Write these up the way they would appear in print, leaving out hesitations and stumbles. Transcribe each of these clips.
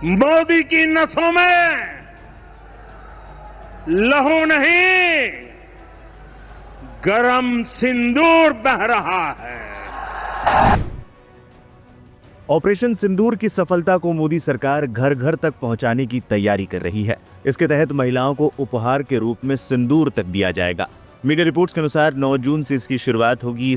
मोदी की नसों में लहू नहीं, गरम सिंदूर बह रहा है। ऑपरेशन सिंदूर की सफलता को मोदी सरकार घर घर तक पहुंचाने की तैयारी कर रही है। इसके तहत महिलाओं को उपहार के रूप में सिंदूर तक दिया जाएगा। मीडिया रिपोर्ट्स के अनुसार 9 जून से इसकी शुरुआत होगी।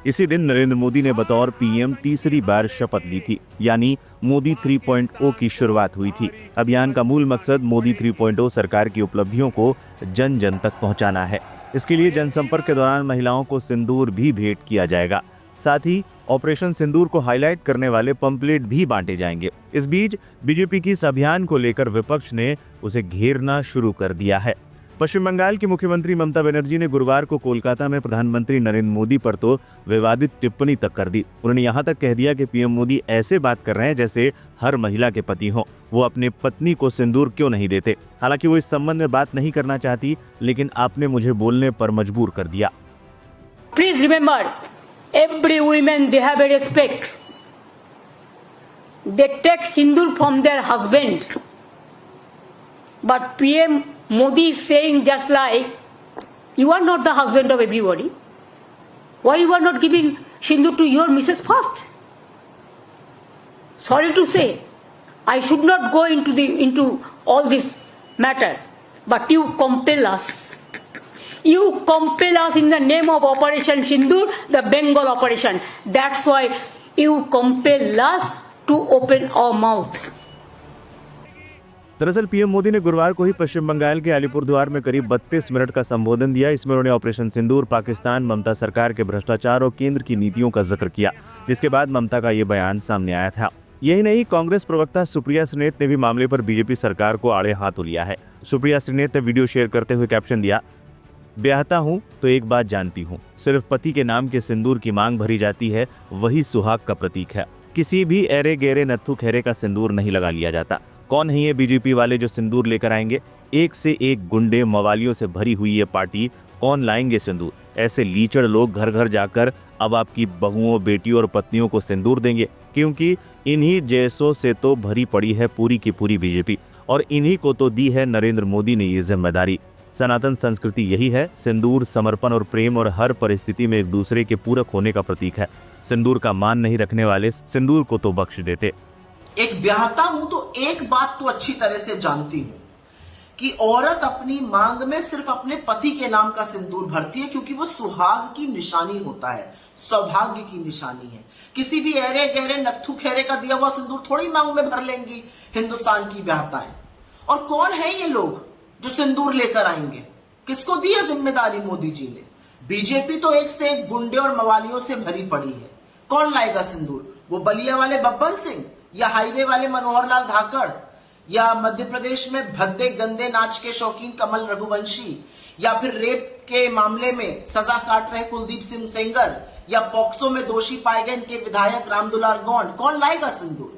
इसी दिन नरेंद्र मोदी ने बतौर पीएम तीसरी बार शपथ ली थी, यानी मोदी 3.0 की शुरुआत हुई थी। अभियान का मूल मकसद मोदी 3.0 सरकार की उपलब्धियों को जन जन तक पहुंचाना है। इसके लिए जनसंपर्क के दौरान महिलाओं को सिंदूर भी भेंट किया जाएगा। साथ ही ऑपरेशन सिंदूर को हाईलाइट करने वाले पंपलेट भी बांटे जाएंगे। इस बीच बीजेपी की इस अभियान को लेकर विपक्ष ने उसे घेरना शुरू कर दिया है। पश्चिम बंगाल की मुख्यमंत्री ममता बनर्जी ने गुरुवार को कोलकाता में प्रधानमंत्री नरेंद्र मोदी पर तो विवादित टिप्पणी तक कर दी। उन्होंने यहां तक कह दिया कि पीएम मोदी ऐसे बात कर रहे हैं जैसे हर महिला के पति हों। वो अपने पत्नी को सिंदूर क्यों नहीं देते। हालांकि वो इस संबंध में बात नहीं करना चाहती, लेकिन आपने मुझे बोलने पर मजबूर कर दिया। Please remember, every women they have a respect. They take sindoor from their husband. But PM Modi is saying just like, you are not the husband of everybody. Why you are not giving sindoor to your Mrs. first? Sorry to say, I should not go into all this matter, but you compel us. You compel us in the name of Operation Sindoor, the Bengal operation. That's why you compel us to open our mouth. दरअसल PM Modi ने गुरुवार को ही पश्चिम बंगाल के अलीपुरद्वार में करीब 32 minute का संबोधन दिया। इसमें उन्होंने ऑपरेशन सिंदूर, पाकिस्तान, ममता सरकार के भ्रष्टाचार और केंद्र की नीतियों का जिक्र किया, जिसके बाद ममता का ये बयान सामने आया था। यही नहीं, कांग्रेस प्रवक्ता सुप्रिया श्रीनेत ने भी मामले पर बीजेपी सरकार को आड़े हाथों लिया है। सुप्रिया श्रीनेत ने वीडियो शेयर करते हुए कैप्शन दिया, ब्याहता हूं तो एक बात जानती हूं, सिर्फ पति के नाम के सिंदूर की मांग भरी जाती है, वही सुहाग का प्रतीक है। किसी भी एरे गेरे नत्थु खेरे का सिंदूर नहीं लगा लिया जाता। कौन है ये बीजेपी वाले जो सिंदूर लेकर आएंगे? एक से एक गुंडे मवालियों से भरी हुई ये पार्टी, कौन लाएंगे सिंदूर? ऐसे लीचड़ लोग घर घर जाकर अब आपकी बहुओं, बेटियों और पत्नियों को सिंदूर देंगे, क्योंकि इन्हीं जैसों से तो भरी पड़ी है पूरी की पूरी बीजेपी, और इन्हीं को तो दी है नरेंद्र मोदी ने ये जिम्मेदारी। सनातन संस्कृति यही है, सिंदूर समर्पण और प्रेम और हर परिस्थिति में एक दूसरे के पूरक होने का प्रतीक है। सिंदूर का मान नहीं रखने वाले सिंदूर को तो बख्श देते। एक ब्याहता हूं तो एक बात तो अच्छी तरह से जानती हूं कि औरत अपनी मांग में सिर्फ अपने पति के नाम का सिंदूर भरती है, क्योंकि वो सुहाग की निशानी होता है, सौभाग्य की निशानी है। किसी भी एरे गहरे नत्थु खेरे का दिया हुआ सिंदूर थोड़ी मांग में भर लेंगी हिंदुस्तान की ब्याहताएं। और कौन है ये लोग जो सिंदूर लेकर आएंगे? किसको दी है जिम्मेदारी मोदी जी ने? बीजेपी तो एक से एक गुंडे और मवालियों से भरी पड़ी है। कौन लाएगा सिंदूर? वो बलिया वाले बब्बर सिंह, या हाईवे वाले मनोहर लाल धाकड़, या मध्य प्रदेश में भद्दे गंदे नाच के शौकीन कमल रघुवंशी, या फिर रेप के मामले में सजा काट रहे कुलदीप सिंह सेंगर, या पॉक्सो में दोषी पाए गए इनके विधायक रामदुलार गौंड? कौन लाएगा सिंदूर?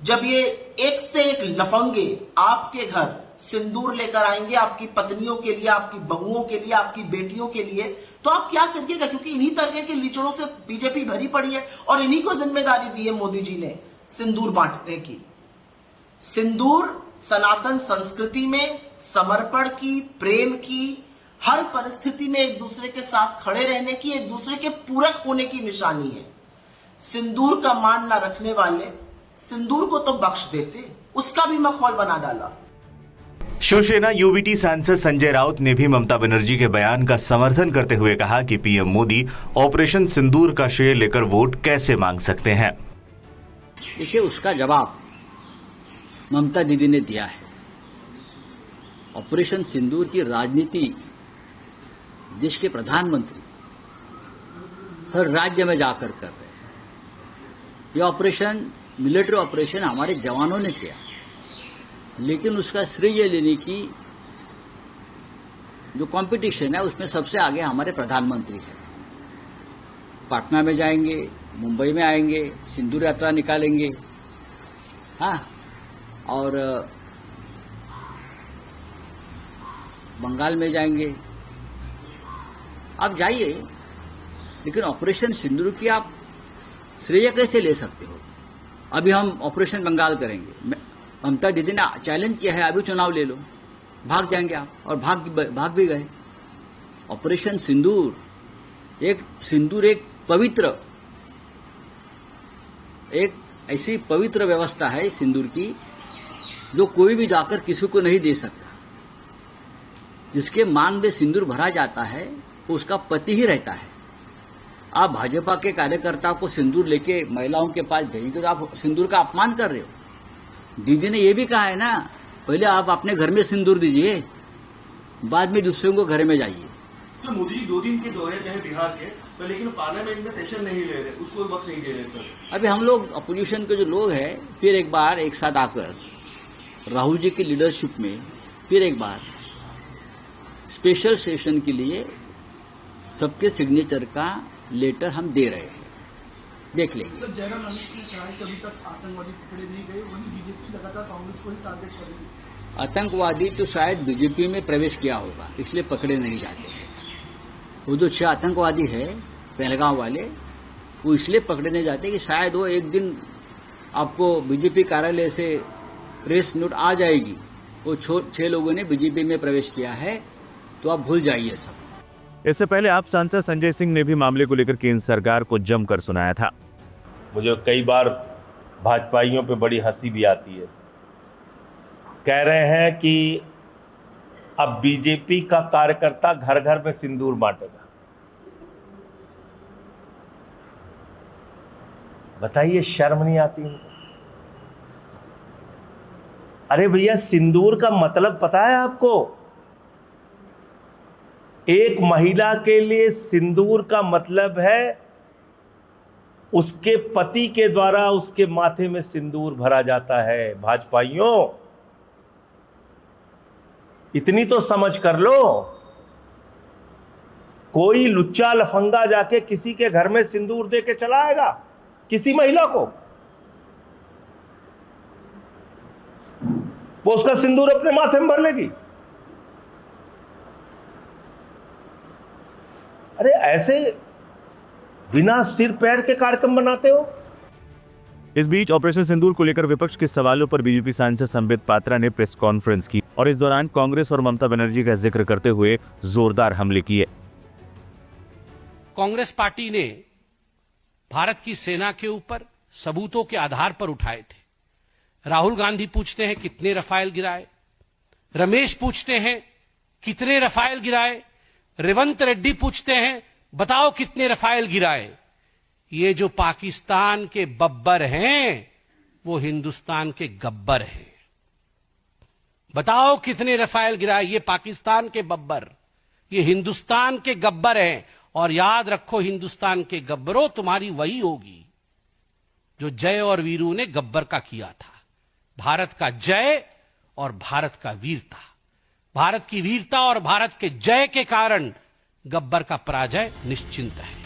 जब ये एक से एक लफंगे आपके घर सिंदूर लेकर आएंगे, आपकी पत्नियों के लिए, आपकी बहुओं के लिए, आपकी बेटियों के लिए, तो आप क्या करिएगा? क्योंकि इन्हीं तरह के लीचड़ों से बीजेपी भरी पड़ी है और इन्हीं को जिम्मेदारी दी है मोदी जी ने सिंदूर बांटने की। सिंदूर सनातन संस्कृति में समर्पण की, प्रेम की, हर परिस्थिति में एक दूसरे के साथ खड़े रहने की, एक दूसरे के पूरक होने की निशानी है। सिंदूर का मान ना रखने वाले सिंदूर को तो बख्श देते, उसका भी मखौल बना डाला। शिवसेना यूबीटी सांसद संजय राउत ने भी ममता बनर्जी के बयान का समर्थन करते हुए कहा कि पीएम मोदी ऑपरेशन सिंदूर का श्रेय लेकर वोट कैसे मांग सकते हैं। देखिए, उसका जवाब ममता दीदी ने दिया है। ऑपरेशन सिंदूर की राजनीति देश के प्रधानमंत्री हर राज्य में जाकर कर रहे हैं। यह ऑपरेशन, मिलिट्री ऑपरेशन हमारे जवानों ने किया, लेकिन उसका श्रेय लेने की जो कंपटीशन है उसमें सबसे आगे हमारे प्रधानमंत्री हैं। पटना में जाएंगे, मुंबई में आएंगे, सिंदूर यात्रा निकालेंगे, हाँ, और बंगाल में जाएंगे। आप जाइए, लेकिन ऑपरेशन सिंदूर की आप श्रेय कैसे ले सकते हो? अभी हम ऑपरेशन बंगाल करेंगे। ममता दीदी ने चैलेंज किया है, अभी चुनाव ले लो, भाग जाएंगे आप, और भाग भी गए। ऑपरेशन सिंदूर एक पवित्र, एक ऐसी पवित्र व्यवस्था है सिंदूर की जो कोई भी जाकर किसी को नहीं दे सकता। जिसके मांग में सिंदूर भरा जाता है वो उसका पति ही रहता है। आप भाजपा के कार्यकर्ता को सिंदूर लेके महिलाओं के पास भेजेंगे तो आप सिंदूर का अपमान कर रहे हो। दीदी ने यह भी कहा है ना, पहले आप अपने घर में सिंदूर दीजिए, बाद में दूसरों को घर में जाइए। सर, मोदी जी 2 दिन के दौरे पे हैं बिहार के, तो लेकिन पार्लियामेंट में सेशन नहीं ले रहे, उसको वक्त नहीं दे रहे सर। अभी हम लोग अपोजिशन के जो लोग हैं फिर एक बार एक साथ आकर राहुल जी की लीडरशिप में फिर एक बार स्पेशल सेशन के लिए सबके सिग्नेचर का लेटर हम दे रहे हैं, देख लेंगे। सर, जयराम रमेश ने कहा है कि अभी तक आतंकवादी पकड़े नहीं गए, वहीं बीजेपी लगातार कांग्रेस को ही टारगेट कर रही है। आतंकवादी तो शायद बीजेपी में प्रवेश किया होगा, इसलिए पकड़े नहीं जाते। वो जो 6 आतंकवादी है पहलगांव वाले, वो इसलिए पकड़े नहीं जाते कि शायद वो एक दिन आपको बीजेपी कार्यालय से प्रेस नोट आ जाएगी, वो 6 लोगों ने बीजेपी में प्रवेश किया है, तो आप भूल जाइए सब। इससे पहले आप सांसद संजय सिंह ने भी मामले को लेकर केंद्र सरकार को जमकर सुनाया था। मुझे कई बार भाजपाइयों पे बड़ी हंसी भी आती है। कह रहे हैं कि अब बीजेपी का कार्यकर्ता घर घर में सिंदूर बांटेगा। बताइए, शर्म नहीं आती उनको? अरे भैया, सिंदूर का मतलब पता है आपको? एक महिला के लिए सिंदूर का मतलब है उसके पति के द्वारा उसके माथे में सिंदूर भरा जाता है। भाजपाइयों, इतनी तो समझ कर लो। कोई लुच्चा लफंगा जाके किसी के घर में सिंदूर दे के चला आएगा किसी महिला को? वो उसका सिंदूर अपने माथे में भर लेगी? अरे ऐसे बिना सिर पैर के कार्यक्रम बनाते हो। इस बीच ऑपरेशन सिंदूर को लेकर विपक्ष के सवालों पर बीजेपी सांसद संबित पात्रा ने प्रेस कॉन्फ्रेंस की और इस दौरान कांग्रेस और ममता बनर्जी का जिक्र करते हुए जोरदार हमले किए। कांग्रेस पार्टी ने भारत की सेना के ऊपर सबूतों के आधार पर उठाए थे। राहुल गांधी पूछते हैं कितने रफाल गिराए, रमेश पूछते हैं कितने रफाल गिराए, रेवंत रेड्डी पूछते हैं बताओ कितने रफाल गिराए। ये जो पाकिस्तान के बब्बर हैं वो हिंदुस्तान के गब्बर हैं। बताओ कितने रफाल गिराए। ये पाकिस्तान के बब्बर, ये हिंदुस्तान के गब्बर हैं। और याद रखो, हिंदुस्तान के गब्बरों, तुम्हारी वही होगी जो जय और वीरू ने गब्बर का किया था। भारत का जय और भारत का वीरता, भारत की वीरता और भारत के जय के कारण गब्बर का पराजय निश्चिंत है।